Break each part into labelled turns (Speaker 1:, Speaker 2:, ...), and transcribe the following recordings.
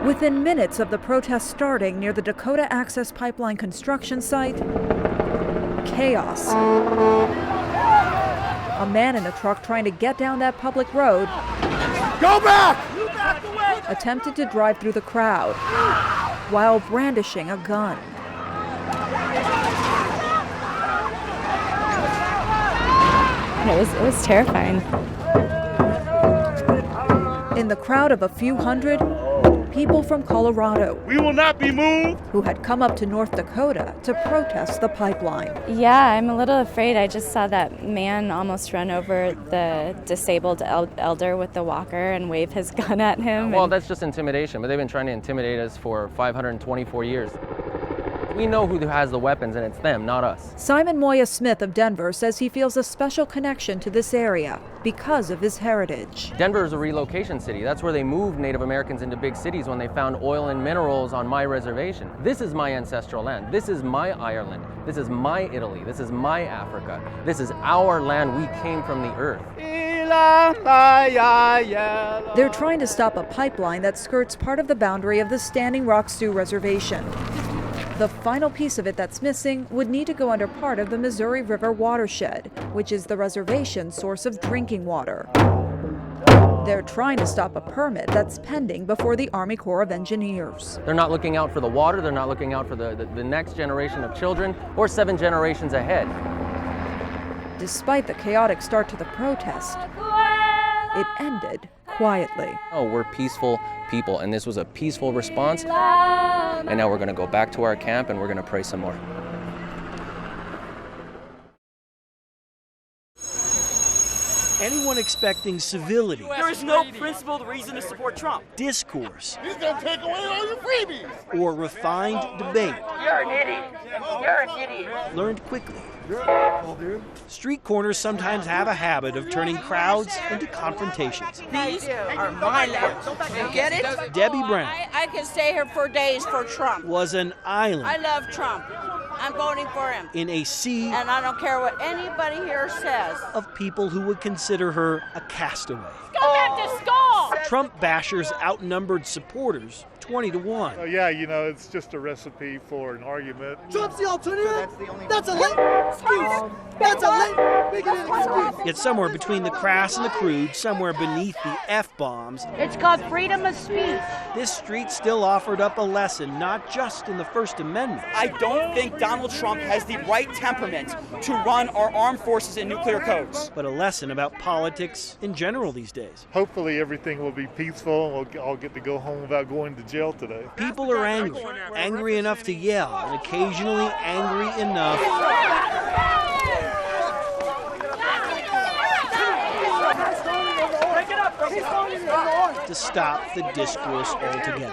Speaker 1: Within minutes of the protest starting near the Dakota Access Pipeline construction site, chaos. A man in a truck trying to get down that public road
Speaker 2: Go back!
Speaker 1: attempted to drive through the crowd while brandishing a gun.
Speaker 3: It was terrifying.
Speaker 1: In the crowd of a few hundred, people from Colorado.
Speaker 2: We will not be moved.
Speaker 1: Who had come up to North Dakota to protest the pipeline.
Speaker 3: Yeah, I'm a little afraid. I just saw that man almost run over the disabled elder with the walker and wave his gun at him.
Speaker 4: Well, that's just intimidation, but they've been trying to intimidate us for 524 years. We know who has the weapons, and it's them, not us.
Speaker 1: Simon Moya Smith of Denver says he feels a special connection to this area because of his heritage.
Speaker 4: Denver is a relocation city. That's where they moved Native Americans into big cities when they found oil and minerals on my reservation. This is my ancestral land. This is my Ireland. This is my Italy. This is my Africa. This is our land. We came from the earth.
Speaker 1: They're trying to stop a pipeline that skirts part of the boundary of the Standing Rock Sioux Reservation. The final piece of it that's missing would need to go under part of the Missouri River watershed, which is the reservation's source of drinking water. They're trying to stop a permit that's pending before the Army Corps of Engineers.
Speaker 4: They're not looking out for the water. They're not looking out for the next generation of children or 7 generations ahead.
Speaker 1: Despite the chaotic start to the protest, it ended quietly.
Speaker 4: Oh, we're peaceful people, and this was a peaceful response. And now we're going to go back to our camp and we're going to pray some more.
Speaker 5: Anyone expecting civility,
Speaker 6: there is no principled reason to support Trump.
Speaker 5: Discourse,
Speaker 2: He's gonna take away all your freebies.
Speaker 5: or refined debate
Speaker 7: You're an idiot. You're an idiot.
Speaker 5: learned quickly. Street corners sometimes have a habit of turning crowds into confrontations.
Speaker 7: These are my lands. You get it?
Speaker 5: Debbie Brown
Speaker 7: I can stay here for days for Trump.
Speaker 5: was an
Speaker 7: I
Speaker 5: island
Speaker 7: love Trump. I'm voting for him.
Speaker 5: in a sea
Speaker 7: And I don't care what anybody here says.
Speaker 5: of people who would consider her a castaway.
Speaker 7: Go back to school!
Speaker 5: Trump bashers outnumbered supporters 20-1.
Speaker 2: Oh yeah, you know, it's just a recipe for an argument.
Speaker 8: Trump's the alternative? That's a late excuse. That's a late making an excuse.
Speaker 5: Yet somewhere between the crass and the crude, somewhere beneath the F-bombs,
Speaker 7: It's called freedom of speech.
Speaker 5: this street still offered up a lesson, not just in the First Amendment.
Speaker 6: I don't think Donald Trump has the right temperament to run our armed forces and nuclear codes.
Speaker 5: But a lesson about politics in general these days.
Speaker 2: Hopefully everything will be peaceful and we'll all get to go home without going to jail today.
Speaker 5: People are angry, angry enough to yell, and occasionally angry enough to stop the discourse altogether.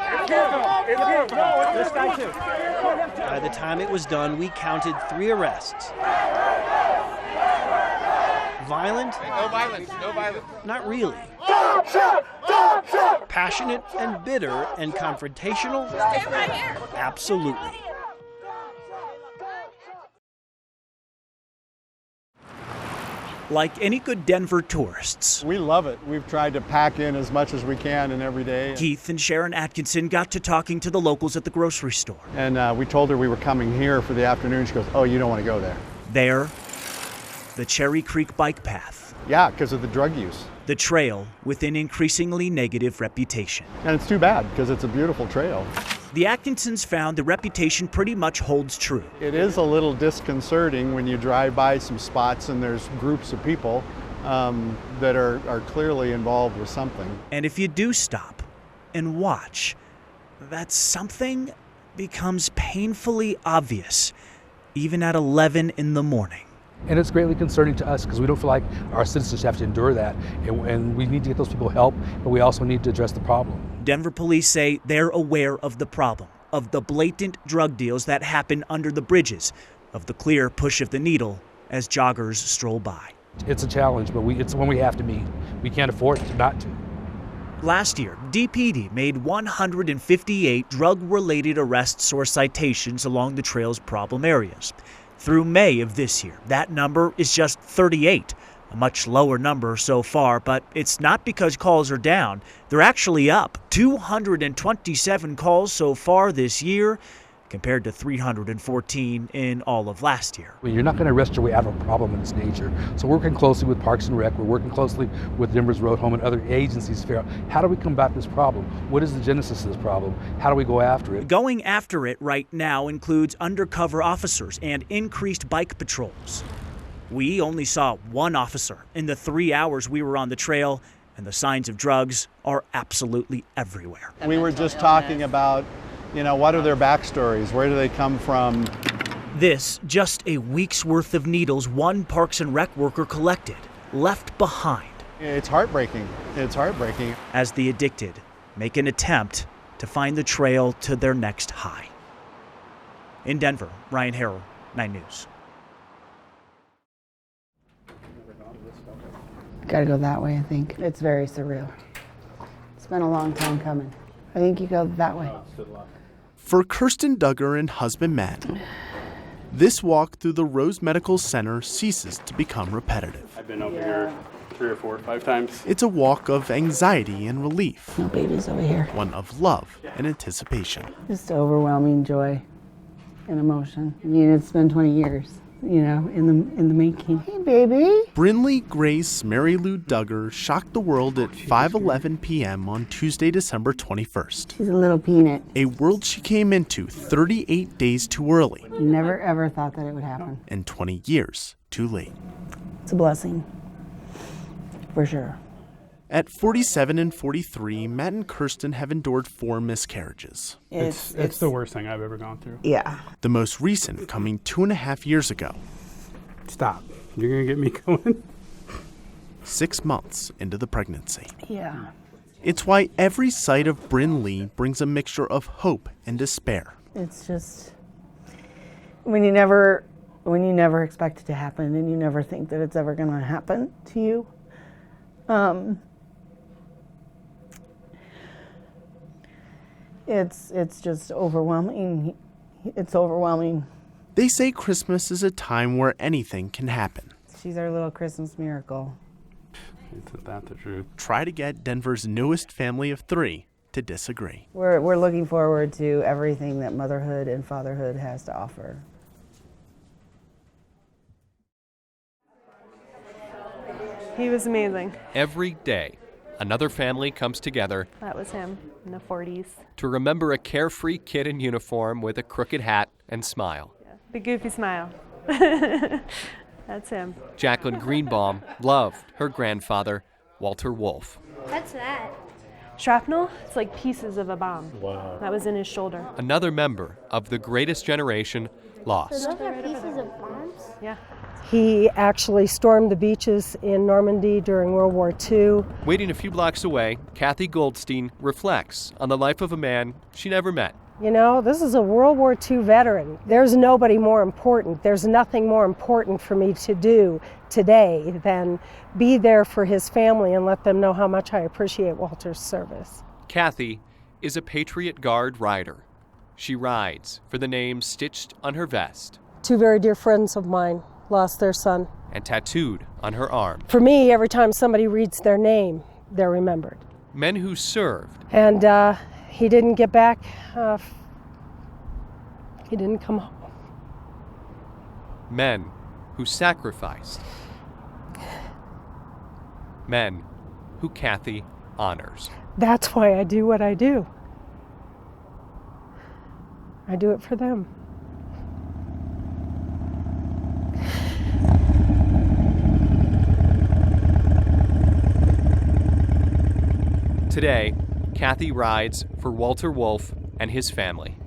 Speaker 5: By the time it was done, we counted 3 arrests. Violent?
Speaker 4: No violence, no violence.
Speaker 5: Not really. Passionate and bitter and confrontational?
Speaker 7: Stay right here.
Speaker 5: Absolutely.
Speaker 9: Like any good Denver tourists,
Speaker 10: We love it. We've tried to pack in as much as we can and every day.
Speaker 9: Keith and Sharon Atkinson got to talking to the locals at the grocery store.
Speaker 10: And we told her we were coming here for the afternoon. She goes, oh, you don't want to go there.
Speaker 9: There, the Cherry Creek bike path,
Speaker 10: Yeah, because of the drug use.
Speaker 9: the trail with an increasingly negative reputation.
Speaker 10: And it's too bad because it's a beautiful trail.
Speaker 9: The Atkinsons found the reputation pretty much holds true.
Speaker 10: It is a little disconcerting when you drive by some spots and there's groups of people that are clearly involved with something.
Speaker 9: And if you do stop and watch, that something becomes painfully obvious, even at 11 in the morning.
Speaker 11: And it's greatly concerning to us because we don't feel like our citizens have to endure that. And we need to get those people help, but we also need to address the problem.
Speaker 9: Denver police say they're aware of the problem, of the blatant drug deals that happen under the bridges, of the clear push of the needle as joggers stroll by.
Speaker 11: It's a challenge, but it's one we have to meet. We can't afford not to.
Speaker 9: Last year, DPD made 158 drug-related arrests or citations along the trail's problem areas. Through May of this year, that number is just 38, a A much lower number so far, but it's not because calls are down. They're actually up. 227 calls so far this year, compared to 314 in all of last year.
Speaker 11: You're not going to arrest your way out of a problem of this nature. So we're working closely with Parks and Rec, we're working closely with Denver's Road Home and other agencies to figure out how do we combat this problem? What is the genesis of this problem? How do we go after it?
Speaker 9: Going after it right now includes undercover officers and increased bike patrols. We only saw one officer in the 3 hours we were on the trail, and the signs of drugs are absolutely everywhere.
Speaker 10: We were just talking about, what are their backstories? Where do they come from?
Speaker 9: This, just a week's worth of needles one Parks and Rec worker collected, left behind.
Speaker 10: It's heartbreaking. It's heartbreaking.
Speaker 9: As the addicted make an attempt to find the trail to their next high. In Denver, Ryan Harrell, 9 News.
Speaker 12: Gotta go that way, I think. It's very surreal. It's been a long time coming. I think you go that way.
Speaker 13: For Kirsten Duggar and husband Matt, this walk through the Rose Medical Center ceases to become repetitive.
Speaker 14: I've been over here 3 or 4 or 5 times.
Speaker 13: It's a walk of anxiety and relief.
Speaker 12: No babies over here.
Speaker 13: One of love and anticipation.
Speaker 12: Just overwhelming joy and emotion. I mean, it's been 20 years. In the making. Hey, baby.
Speaker 13: Brinley Grace Mary Lou Duggar shocked the world at 5:11 p.m. on Tuesday, December 21st.
Speaker 12: She's a little peanut.
Speaker 13: A world she came into 38 days too early.
Speaker 12: Never ever thought that it would happen.
Speaker 13: And 20 years too late.
Speaker 12: It's a blessing. For sure.
Speaker 13: At 47 and 43, Matt and Kirsten have endured 4 miscarriages.
Speaker 14: It's the worst thing I've ever gone through.
Speaker 12: Yeah.
Speaker 13: The most recent coming 2.5 years ago.
Speaker 14: Stop. You're going to get me going.
Speaker 13: 6 months into the pregnancy.
Speaker 12: Yeah.
Speaker 13: It's why every sight of Bryn Lee brings a mixture of hope and despair.
Speaker 12: It's just when you never expect it to happen and you never think that it's ever going to happen to you. It's just overwhelming. It's overwhelming.
Speaker 13: They say Christmas is a time where anything can happen.
Speaker 12: She's our little Christmas miracle.
Speaker 14: Isn't that the truth?
Speaker 13: Try to get Denver's newest family of 3 to disagree.
Speaker 12: We're looking forward to everything that motherhood and fatherhood has to offer.
Speaker 15: He was amazing.
Speaker 16: Every day, another family comes together.
Speaker 15: That was him in the 40s.
Speaker 16: To remember a carefree kid in uniform with a crooked hat and smile.
Speaker 15: Yeah. The goofy smile. That's him.
Speaker 16: Jacqueline Greenbaum loved her grandfather, Walter Wolf.
Speaker 15: What's that? Shrapnel? It's like pieces of a bomb. Wow. That was in his shoulder.
Speaker 16: Another member of the greatest generation lost.
Speaker 17: So those are pieces of bombs?
Speaker 15: Yeah.
Speaker 18: He actually stormed the beaches in Normandy during World War II.
Speaker 16: Waiting a few blocks away, Kathy Goldstein reflects on the life of a man she never met.
Speaker 18: You know, this is a World War II veteran. There's nobody more important. There's nothing more important for me to do today than be there for his family and let them know how much I appreciate Walter's service.
Speaker 16: Kathy is a Patriot Guard rider. She rides for the name stitched on her vest.
Speaker 18: 2 very dear friends of mine lost their son.
Speaker 16: And tattooed on her arm.
Speaker 18: For me, every time somebody reads their name, they're remembered.
Speaker 16: Men who served.
Speaker 18: And he didn't get back. He didn't come home.
Speaker 16: Men who sacrificed. Men who Kathy honors.
Speaker 18: That's why I do what I do. I do it for them.
Speaker 16: Today, Kathy rides for Walter Wolf and his family.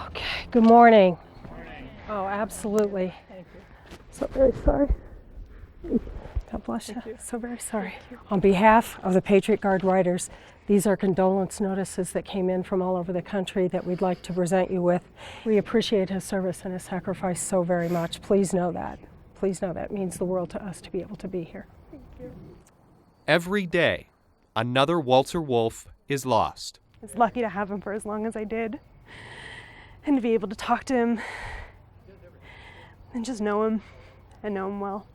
Speaker 18: Okay, good morning. Oh, absolutely. Thank you. So very sorry. God bless you. So very sorry. On behalf of the Patriot Guard riders, these are condolence notices that came in from all over the country that we'd like to present you with. We appreciate his service and his sacrifice so very much. Please know that. Please know that. It means the world to us to be able to be here. Thank you.
Speaker 16: Every day, another Walter Wolf is lost.
Speaker 15: I was lucky to have him for as long as I did. And to be able to talk to him and just know him and know him well.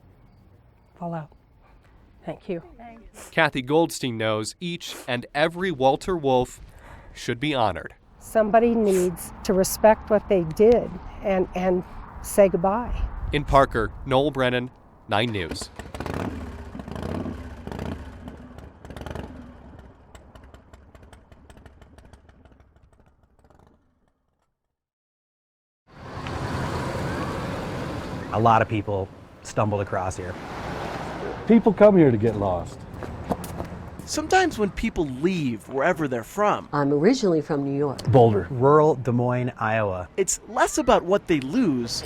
Speaker 18: fall out. Thank you.
Speaker 16: Kathy Goldstein knows each and every Walter Wolf should be honored.
Speaker 18: Somebody needs to respect what they did and say goodbye.
Speaker 16: In Parker, Noel Brennan, 9 News.
Speaker 17: A lot of people stumbled across here.
Speaker 19: People come here to get lost.
Speaker 13: Sometimes when people leave wherever they're from,
Speaker 20: I'm originally from New York.
Speaker 17: Boulder. Rural Des Moines, Iowa.
Speaker 13: it's less about what they lose,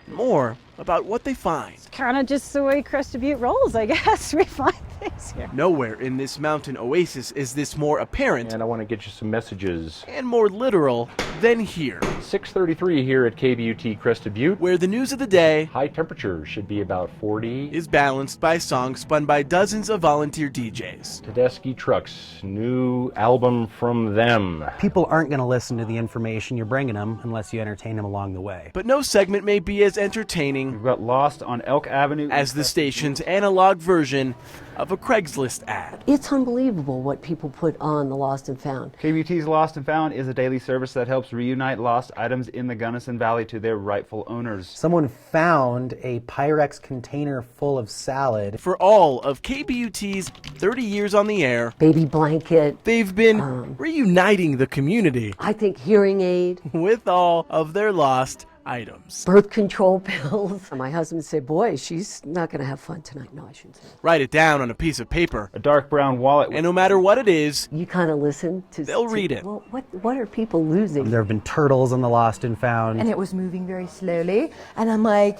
Speaker 13: more about what they find.
Speaker 21: Kind of just the way Crested Butte rolls, I guess. We find things here.
Speaker 13: Nowhere in this mountain oasis is this more apparent
Speaker 22: And I want to get you some messages.
Speaker 13: and more literal than here,
Speaker 22: 6:33 here at KBUT Crested Butte.
Speaker 13: where the news of the day
Speaker 22: High temperature should be about 40.
Speaker 13: is balanced by songs spun by dozens of volunteer DJs.
Speaker 22: Tedeschi Trucks, new album from them.
Speaker 17: People aren't going to listen to the information you're bringing them unless you entertain them along the way.
Speaker 13: But no segment may be as entertaining
Speaker 22: We've got Lost on Elk Avenue
Speaker 13: as the station's analog version of a Craigslist ad.
Speaker 20: It's unbelievable what people put on the Lost and Found.
Speaker 23: KBUT's Lost and Found is a daily service that helps reunite lost items in the Gunnison Valley to their rightful owners.
Speaker 17: Someone found a Pyrex container full of salad.
Speaker 13: For all of KBUT's 30 years on the air,
Speaker 20: Baby blanket.
Speaker 13: they've been reuniting the community
Speaker 20: I think hearing aid.
Speaker 13: with all of their lost items.
Speaker 20: Birth control pills. My husband said, boy, she's not going to have fun tonight. No, I shouldn't say that.
Speaker 13: Write it down on a piece of paper,
Speaker 23: A dark brown wallet.
Speaker 13: and no matter what it is,
Speaker 20: You kind of listen to...
Speaker 13: they'll read it.
Speaker 20: Well, what are people losing?
Speaker 17: There have been turtles on the Lost and Found.
Speaker 24: And it was moving very slowly. And I'm like,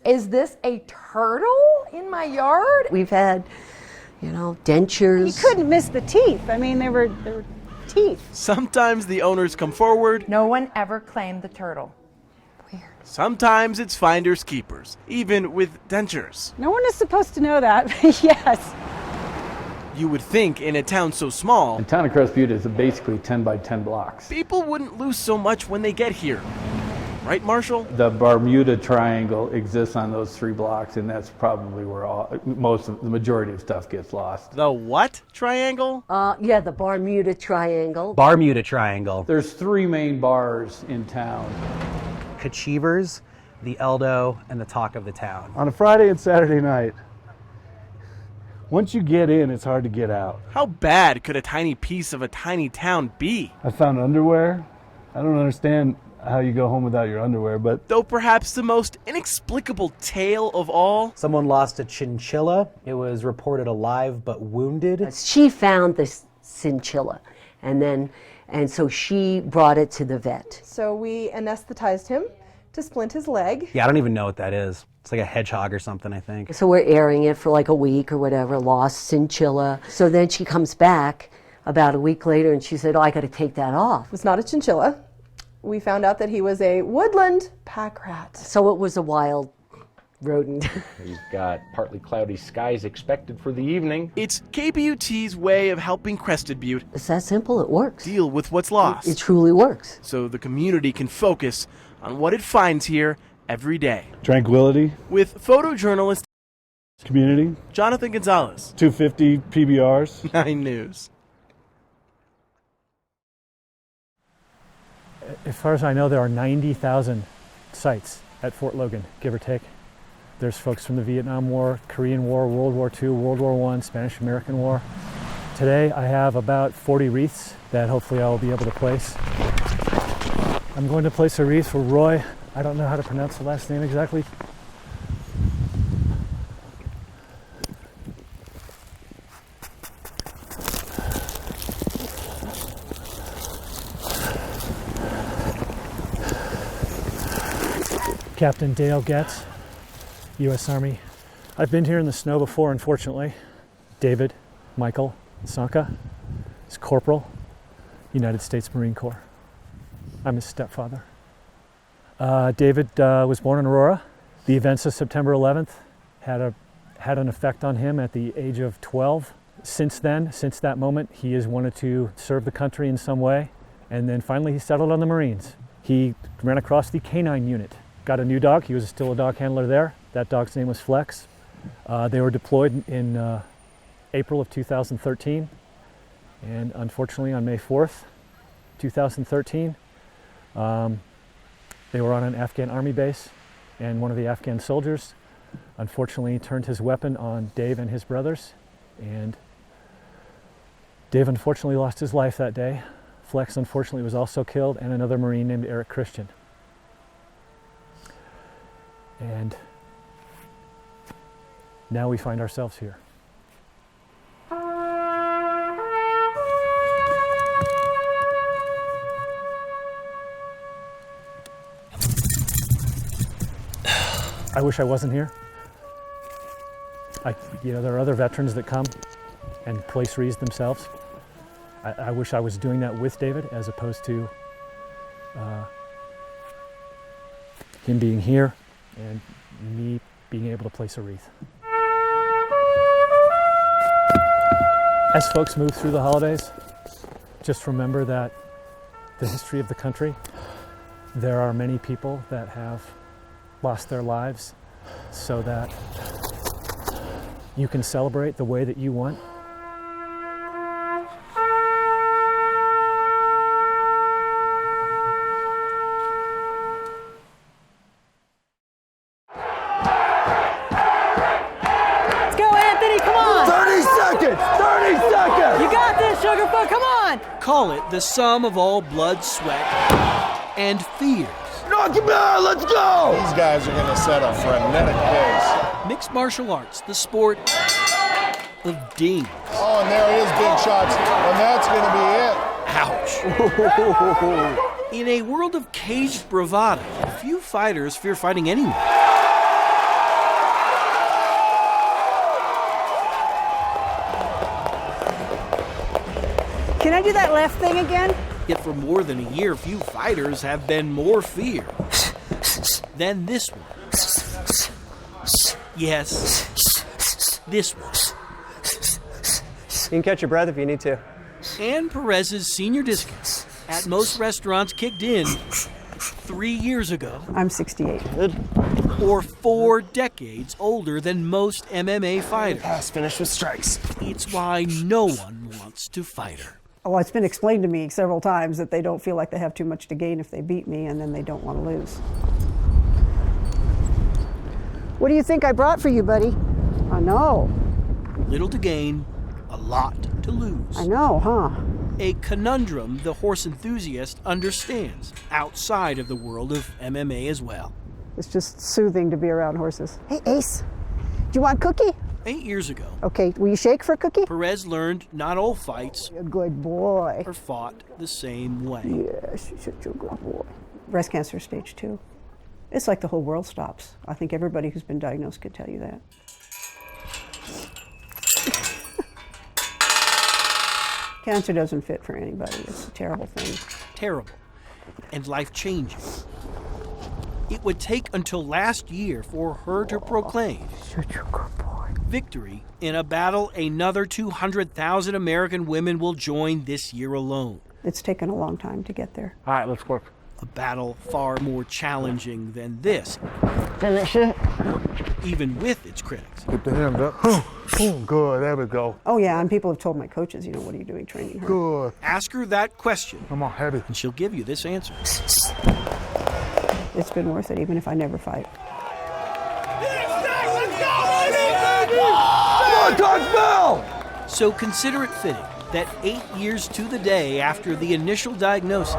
Speaker 24: is this a turtle in my yard?
Speaker 20: We've had, dentures.
Speaker 21: You couldn't miss the teeth. I mean, they were teeth.
Speaker 13: Sometimes the owners come forward,
Speaker 24: No one ever claimed the turtle.
Speaker 13: sometimes it's finders keepers, even with dentures.
Speaker 21: No one is supposed to know that, but yes.
Speaker 13: You would think in a town so small,
Speaker 14: The town of Crested Butte is basically 10 by 10 blocks.
Speaker 13: people wouldn't lose so much when they get here. Right, Marshall?
Speaker 14: The Bermuda Triangle exists on those 3 blocks, and that's probably where the majority of stuff gets lost.
Speaker 13: The what triangle?
Speaker 20: Yeah, the Bermuda Triangle.
Speaker 17: Bermuda Triangle.
Speaker 14: There's 3 main bars in town.
Speaker 17: Achievers, the Eldo, and the Talk of the Town.
Speaker 19: On a Friday and Saturday night, once you get in, it's hard to get out.
Speaker 13: How bad could a tiny piece of a tiny town be?
Speaker 19: I found underwear. I don't understand how you go home without your underwear, but
Speaker 13: Though perhaps the most inexplicable tale of all,
Speaker 17: Someone lost a chinchilla. It was reported alive but wounded.
Speaker 20: She found this chinchilla, and so she brought it to the vet.
Speaker 25: So we anesthetized him to splint his leg.
Speaker 17: Yeah, I don't even know what that is. It's like a hedgehog or something, I think.
Speaker 20: So we're airing it for like a week or whatever, lost chinchilla. So then she comes back about a week later and she said, I got to take that off.
Speaker 25: It's not a chinchilla. We found out that he was a woodland pack rat.
Speaker 20: So it was a wild rodent.
Speaker 22: We've got partly cloudy skies expected for the evening.
Speaker 13: it's KBUT's way of helping Crested Butte
Speaker 20: It's that simple, it works.
Speaker 13: deal with what's lost,
Speaker 20: It truly works.
Speaker 13: so the community can focus on what it finds here every day.
Speaker 19: tranquility,
Speaker 13: With photojournalist
Speaker 19: community,
Speaker 13: Jonathan Gonzalez,
Speaker 19: 250 PBRs.
Speaker 13: 9 News.
Speaker 26: As far as I know, there are 90,000 sites at Fort Logan, give or take. There's folks from the Vietnam War, Korean War, World War II, World War I, Spanish-American War. Today I have about 40 wreaths that hopefully I will be able to place. I'm going to place a wreath for Roy. I don't know how to pronounce the last name exactly. Captain Dale Getz, U.S. Army. I've been here in the snow before, unfortunately. David Michael Sanka is Corporal, United States Marine Corps. I'm his stepfather. David was born in Aurora. The events of September 11th had an effect on him at the age of 12. Since then, since that moment, he has wanted to serve the country in some way. And then finally he settled on the Marines. He ran across the K-9 unit, got a new dog. He was still a dog handler there. That dog's name was Flex. They were deployed in April of 2013, and unfortunately on May 4th, 2013, they were on an Afghan army base, and one of the Afghan soldiers unfortunately turned his weapon on Dave and his brothers, and Dave unfortunately lost his life that day. Flex unfortunately was also killed, and another Marine named Eric Christian. And now we find ourselves here. I wish I wasn't here. There are other veterans that come and place wreaths themselves. I wish I was doing that with David as opposed to him being here and me being able to place a wreath. As folks move through the holidays, just remember that the history of the country, there are many people that have lost their lives so that you can celebrate the way that you want.
Speaker 21: Let's go, Anthony, come on!
Speaker 1: 30 seconds! 30 seconds!
Speaker 21: You got this, Sugarfoot, come on!
Speaker 5: Call it the sum of all blood, sweat, and fears.
Speaker 1: Knock him out, let's go!
Speaker 2: These guys are going to set a frenetic pace.
Speaker 5: Mixed martial arts, the sport of dings.
Speaker 2: Oh, and there it is, big shots, and that's going to be it.
Speaker 5: Ouch. In a world of caged bravado, few fighters fear fighting anyone.
Speaker 21: Can I do that left thing again?
Speaker 5: Yet for more than a year, few fighters have been more feared than this one. Yes, this one.
Speaker 3: You can catch your breath if you need to.
Speaker 5: And Perez's senior discount at most restaurants kicked in 3 years ago.
Speaker 21: I'm 68.
Speaker 5: Or 4 decades older than most MMA fighters.
Speaker 3: Pass, finish with strikes.
Speaker 5: It's why no one wants to fight her.
Speaker 21: Well, it's been explained to me several times that they don't feel like they have too much to gain if they beat me, and then they don't want to lose. What do you think I brought for you, buddy? I know.
Speaker 5: Little to gain, a lot to lose.
Speaker 21: I know, huh?
Speaker 5: A conundrum the horse enthusiast understands outside of the world of MMA as well.
Speaker 21: It's just soothing to be around horses. Hey, Ace, do you want a cookie?
Speaker 5: 8 years ago,
Speaker 21: Okay, will you shake for a cookie?
Speaker 5: Perez learned not all fights
Speaker 21: A good boy.
Speaker 5: are fought the same way.
Speaker 21: Yes, you're such a good boy. Breast cancer stage 2. It's like the whole world stops. I think everybody who's been diagnosed could tell you that. Cancer doesn't fit for anybody. It's a terrible thing.
Speaker 5: Terrible and life-changing. It would take until last year for her to proclaim victory in a battle another 200,000 American women will join this year alone.
Speaker 21: It's taken a long time to get there.
Speaker 2: All right, let's work.
Speaker 5: A battle far more challenging than this,
Speaker 2: Finish it.
Speaker 5: even with its critics.
Speaker 2: Get the hands up. Good, there we go.
Speaker 21: Oh yeah, and people have told my coaches, what are you doing training her?
Speaker 2: Good.
Speaker 5: Ask her that question,
Speaker 2: Come on, heavy.
Speaker 5: and she'll give you this answer.
Speaker 21: It's been worth it, even if I never fight.
Speaker 5: So consider it fitting that 8 years to the day after the initial diagnosis,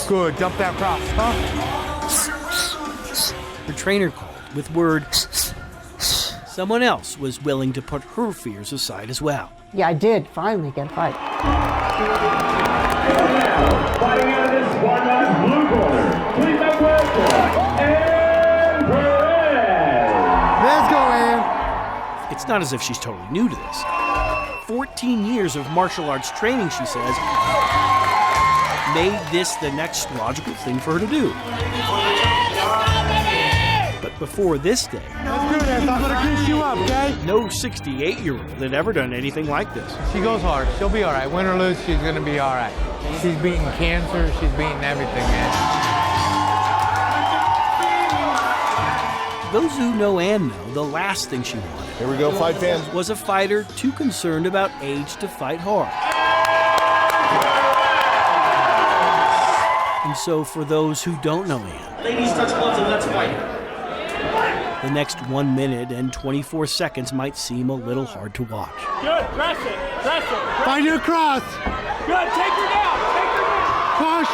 Speaker 2: Good, dump that cross, huh?
Speaker 5: her trainer called with word someone else was willing to put her fears aside as well.
Speaker 21: Yeah, I did finally get a fight.
Speaker 4: Fighting out of this one blue corner, please welcome Ann Perez.
Speaker 2: Let's go, Ann.
Speaker 5: It's not as if she's totally new to this. 14 years of martial arts training, she says, made this the next logical thing for her to do. But before this day,
Speaker 2: Let's do this. I'm gonna grease you up, okay?
Speaker 5: no 68-year-old had ever done anything like this.
Speaker 6: She goes hard. She'll be all right. Win or lose, she's going to be all right. She's beating cancer. She's beating everything, man.
Speaker 5: Those who know Ann know the last thing she wanted.
Speaker 2: Here we go, fight fans.
Speaker 5: Was a fighter too concerned about age to fight hard. And so for those who don't know Ann,
Speaker 4: Ladies, touch gloves and let's fight.
Speaker 5: the next 1 minute and 24 seconds might seem a little hard to watch.
Speaker 4: Good, press it.
Speaker 6: Find your cross.
Speaker 4: Good, take her down.
Speaker 6: Push.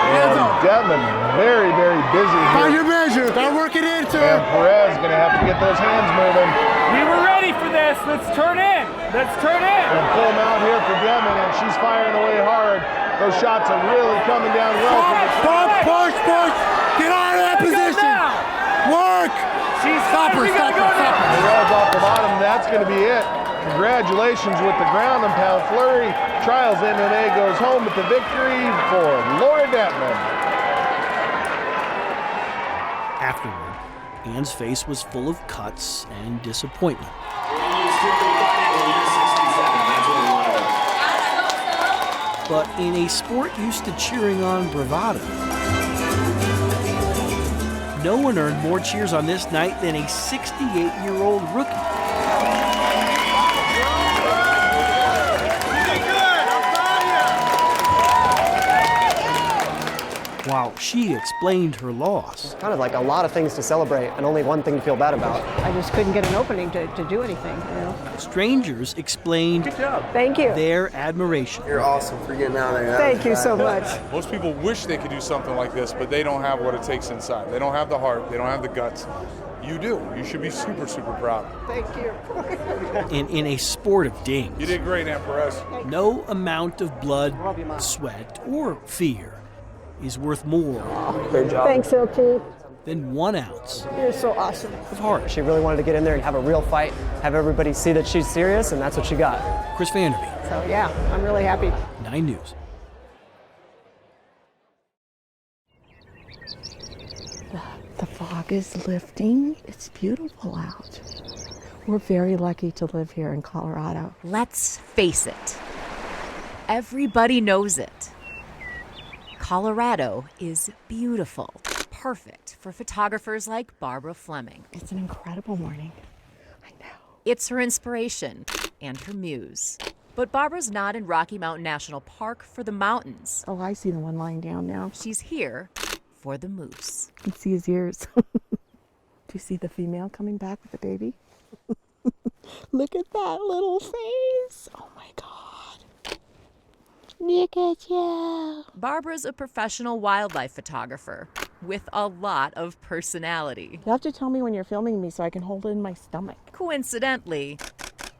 Speaker 2: And Devin, very, very busy here.
Speaker 6: Find your measure. Start working into
Speaker 2: And
Speaker 6: it.
Speaker 2: Perez going to have to get those hands moving.
Speaker 4: We were ready for this. Let's turn in.
Speaker 2: And pull them out here for Devin, and she's firing away hard. Those shots are really coming down well.
Speaker 6: Push. Get out of that position. Work. Stop her.
Speaker 2: Perez off the bottom, that's going to be it. Congratulations with the ground and pound flurry. Trials MMA goes home with the victory for Laura Detman.
Speaker 5: Afterward, Ann's face was full of cuts and disappointment. But in a sport used to cheering on bravado, no one earned more cheers on this night than a 68-year-old rookie. While she explained her loss.
Speaker 3: Kind of like a lot of things to celebrate and only one thing to feel bad about.
Speaker 21: I just couldn't get an opening to do anything, you know.
Speaker 5: Strangers explained
Speaker 21: Thank you.
Speaker 5: their admiration.
Speaker 3: You're awesome for getting out there.
Speaker 21: Thank you so much.
Speaker 7: Most people wish they could do something like this, but they don't have what it takes inside. They don't have the heart. They don't have the guts. You do. You should be super, super proud.
Speaker 21: Thank you.
Speaker 5: In a sport of dings,
Speaker 7: You did great, Aunt Perez.
Speaker 5: no amount of blood, sweat, or fear is worth more
Speaker 3: Great job.
Speaker 21: Thanks, LT.
Speaker 5: than 1 ounce
Speaker 21: You're so awesome.
Speaker 5: of heart.
Speaker 3: She really wanted to get in there and have a real fight, have everybody see that she's serious, and that's what she got.
Speaker 5: Chris Vanderbeek,
Speaker 21: So yeah, I'm really happy.
Speaker 5: 9 News.
Speaker 24: The fog is lifting. It's beautiful out. We're very lucky to live here in Colorado.
Speaker 8: Let's face it. Everybody knows it. Colorado is beautiful, perfect for photographers like Barbara Fleming.
Speaker 24: It's an incredible morning.
Speaker 8: It's her inspiration and her muse. But Barbara's not in Rocky Mountain National Park for the mountains.
Speaker 24: Oh, I see the one lying down now.
Speaker 8: She's here for the moose.
Speaker 24: You can see his ears. Do you see the female coming back with the baby? Look at that little face. Oh my God. Look at you.
Speaker 8: Barbara's a professional wildlife photographer with a lot of personality.
Speaker 24: You have to tell me when you're filming me so I can hold it in my stomach.
Speaker 8: Coincidentally,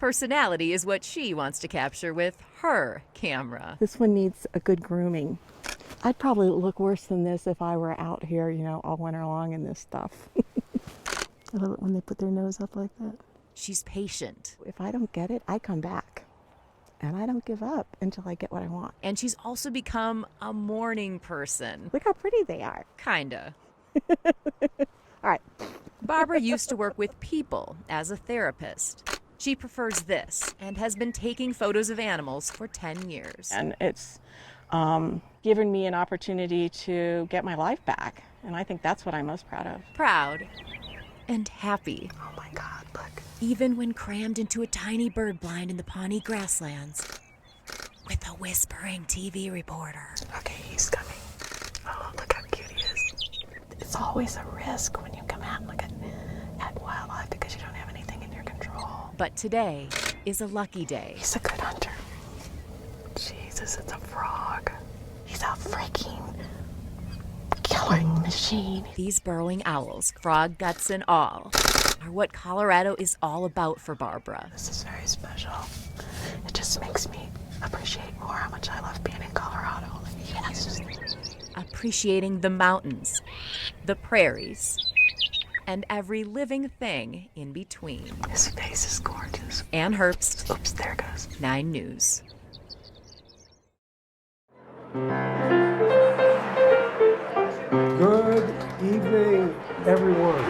Speaker 8: personality is what she wants to capture with her camera.
Speaker 24: This one needs a good grooming. I'd probably look worse than this if I were out here, you know, all winter long in this stuff. I love it when they put their nose up like that.
Speaker 8: She's patient.
Speaker 24: If I don't get it, I come back. And I don't give up until I get what I want.
Speaker 8: And she's also become a morning person.
Speaker 24: Look how pretty they are.
Speaker 8: Kinda.
Speaker 24: All right.
Speaker 8: Barbara used to work with people as a therapist. She prefers this and has been taking photos of animals for 10 years.
Speaker 24: And it's given me an opportunity to get my life back. And I think that's what I'm most proud of.
Speaker 8: Proud and happy.
Speaker 24: Oh my God, look.
Speaker 8: Even when crammed into a tiny bird blind in the Pawnee grasslands with a whispering TV reporter.
Speaker 24: Okay, he's coming. Oh, look how cute he is. It's always a risk when you come out and look at wildlife because you don't have anything in your control.
Speaker 8: But today is a lucky day.
Speaker 24: He's a good hunter. Jesus, it's a frog. He's a freaking killing machine.
Speaker 8: These burrowing owls, frog guts and all, are what Colorado is all about for Barbara.
Speaker 24: This is very special. It just makes me appreciate more how much I love being in Colorado. Yes.
Speaker 8: Appreciating the mountains, the prairies, and every living thing in between.
Speaker 24: His face is gorgeous.
Speaker 8: Ann Herbst.
Speaker 24: Oops, there it goes.
Speaker 8: 9 News.
Speaker 9: Good evening, everyone.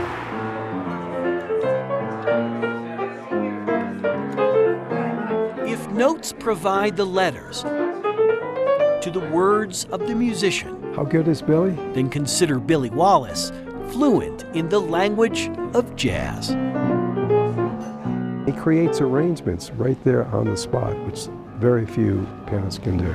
Speaker 5: If notes provide the letters to the words of the musician,
Speaker 9: How good is Billy?
Speaker 5: then consider Billy Wallace fluent in the language of jazz.
Speaker 10: He creates arrangements right there on the spot, which very few pianists can do.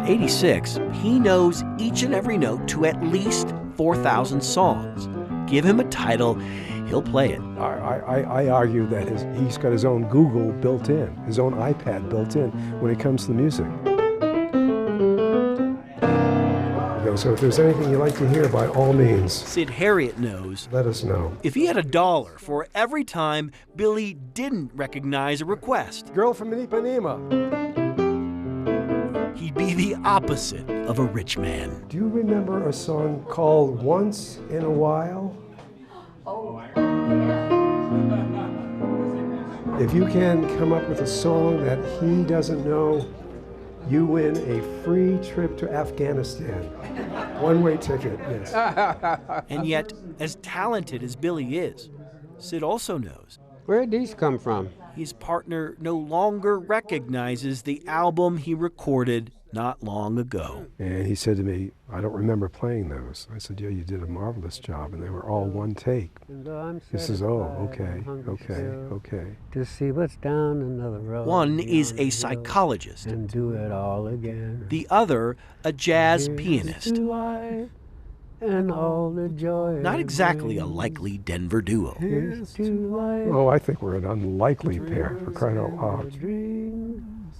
Speaker 5: At 86, he knows each and every note to at least 4,000 songs. Give him a title, he'll play it.
Speaker 10: I argue that he's got his own Google built in, his own iPad built in when it comes to music. So if there's anything you'd like to hear, by all means,
Speaker 5: Sid Harriet knows.
Speaker 10: Let us know.
Speaker 5: If he had $1 for every time Billy didn't recognize a request,
Speaker 10: Girl from Ipanema,
Speaker 5: he'd be the opposite of a rich man.
Speaker 10: Do you remember a song called Once in a While? If you can come up with a song that he doesn't know, you win a free trip to Afghanistan. One-way ticket, yes.
Speaker 5: And yet, as talented as Billy is, Sid also knows.
Speaker 11: Where'd these come from?
Speaker 5: His partner no longer recognizes the album he recorded not long ago.
Speaker 10: And he said to me, I don't remember playing those. I said, yeah, you did a marvelous job, and they were all one take. He says, oh, okay.
Speaker 11: To see what's down another road.
Speaker 5: One is a psychologist.
Speaker 11: And do it all again.
Speaker 5: The other, a jazz pianist.
Speaker 11: And all the joy.
Speaker 5: Not exactly a likely Denver duo.
Speaker 10: Oh, I think we're an unlikely pair, for crying out loud.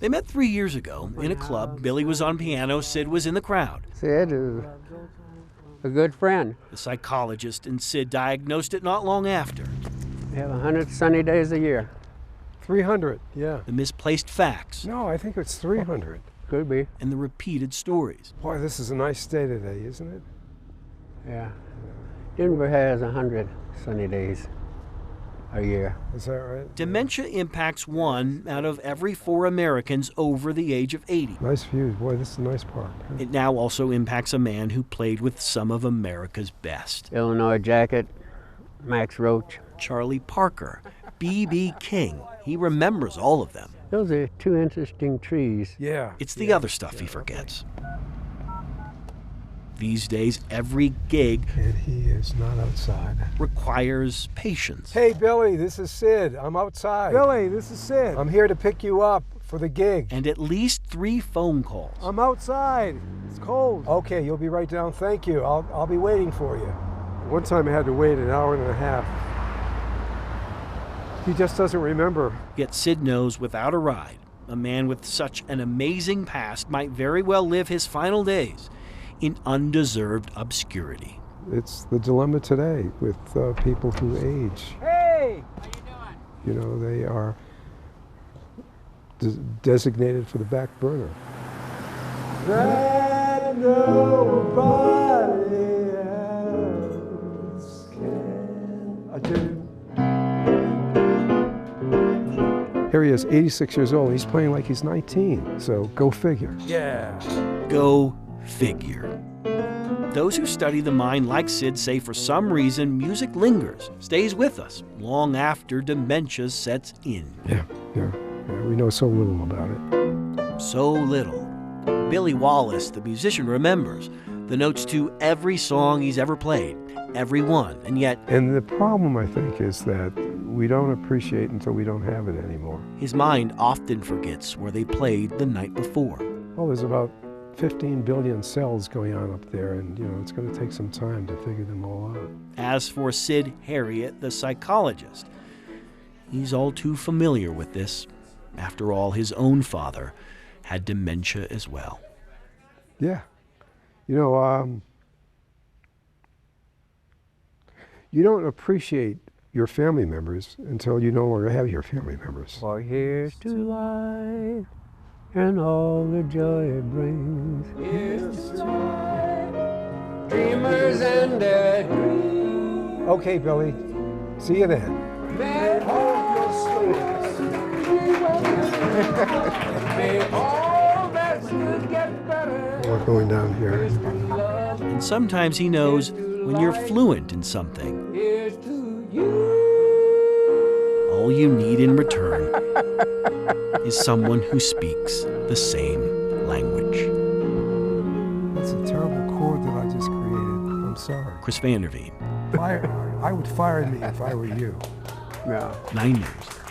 Speaker 5: They met 3 years ago in a club. Billy was on piano, Sid was in the crowd.
Speaker 11: Sid is a good friend.
Speaker 5: The psychologist and Sid diagnosed it not long after.
Speaker 11: We have 100 sunny days a year.
Speaker 10: 300, yeah.
Speaker 5: The misplaced facts.
Speaker 10: No, I think it's 300.
Speaker 11: Could be.
Speaker 5: And the repeated stories.
Speaker 10: Boy, this is a nice day today, isn't it?
Speaker 11: Yeah. Denver has 100 sunny days a year.
Speaker 10: Is that right?
Speaker 5: Dementia impacts 1 out of every 4 Americans over the age of 80.
Speaker 10: Nice views. Boy, this is a nice park.
Speaker 5: It now also impacts a man who played with some of America's best.
Speaker 11: Illinois Jacket, Max Roach.
Speaker 5: Charlie Parker, B.B. King. He remembers all of them.
Speaker 11: Those are 2 interesting trees.
Speaker 10: Yeah.
Speaker 5: It's the other stuff he forgets. These days, every gig
Speaker 10: and he is not outside.
Speaker 5: Requires patience.
Speaker 10: Hey, Billy, this is Sid. I'm outside. Billy, this is Sid. I'm here to pick you up for the gig.
Speaker 5: And at least 3 phone calls.
Speaker 10: I'm outside. It's cold. Okay, you'll be right down. Thank you. I'll be waiting for you. One time I had to wait an hour and a half. He just doesn't remember.
Speaker 5: Yet Sid knows without a ride, a man with such an amazing past might very well live his final days in undeserved obscurity.
Speaker 10: It's the dilemma today with people who age.
Speaker 11: Hey! How you doing?
Speaker 10: You know, they are designated for the back burner. That nobody else can do. Here he is, 86 years old. He's playing like he's 19, so go figure.
Speaker 5: Yeah. Go figure. Those who study the mind like Sid say for some reason music lingers, stays with us, long after dementia sets in.
Speaker 10: Yeah. We know so little about it.
Speaker 5: So little. Billy Wallace, the musician, remembers the notes to every song he's ever played, every one, and yet...
Speaker 10: And the problem, I think, is that we don't appreciate until we don't have it anymore.
Speaker 5: His mind often forgets where they played the night before.
Speaker 10: Well, there's about 15 billion cells going on up there, and it's going to take some time to figure them all out.
Speaker 5: As for Sid Harriet, the psychologist, he's all too familiar with this. After all, his own father had dementia as well.
Speaker 10: Yeah. You don't appreciate your family members until you no longer have your family members.
Speaker 11: For here's to life and all the joy it brings. Here's to life, dreamers and their dreams.
Speaker 10: Okay, Billy. See you then.
Speaker 11: May all that's good get better.
Speaker 10: We're going down here.
Speaker 5: And sometimes he knows when you're fluent in something.
Speaker 11: Here's to you.
Speaker 5: All you need in return is someone who speaks the same language.
Speaker 10: That's a terrible chord that I just created.
Speaker 5: Chris Vanderveen.
Speaker 10: I would fire me if I were you. Yeah.
Speaker 5: 9 years.